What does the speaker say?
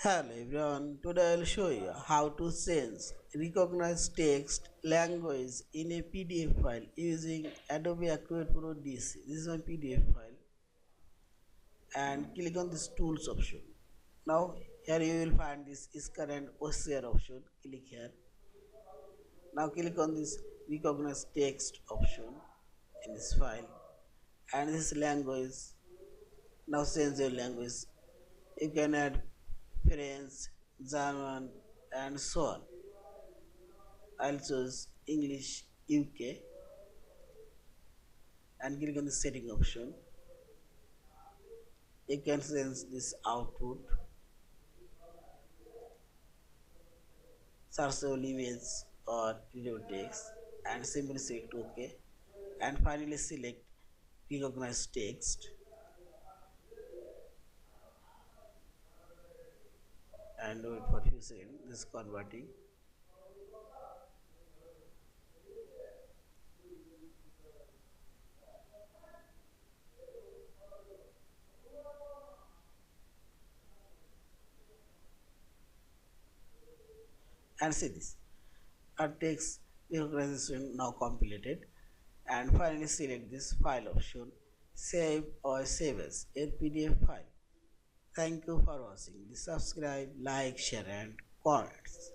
Hello everyone, today I'll show you how to change recognize text language in a PDF file using Adobe Acrobat Pro DC. This is my PDF file and click on this tools option. Now here you will find this ISCAR and OCR option. Click here. Now click on this recognize text option in this file and this language. Now change your language. You can add French, German and so on. I'll choose English UK and click on the setting option. You can sense this output, searchable image or video text and simply select OK and finally select recognize text and wait for few seconds. This is converting. And see this. Our text recognition now completed and finally select this file option, save or save as a PDF file. Thank you for watching. Please subscribe, like, share and comments.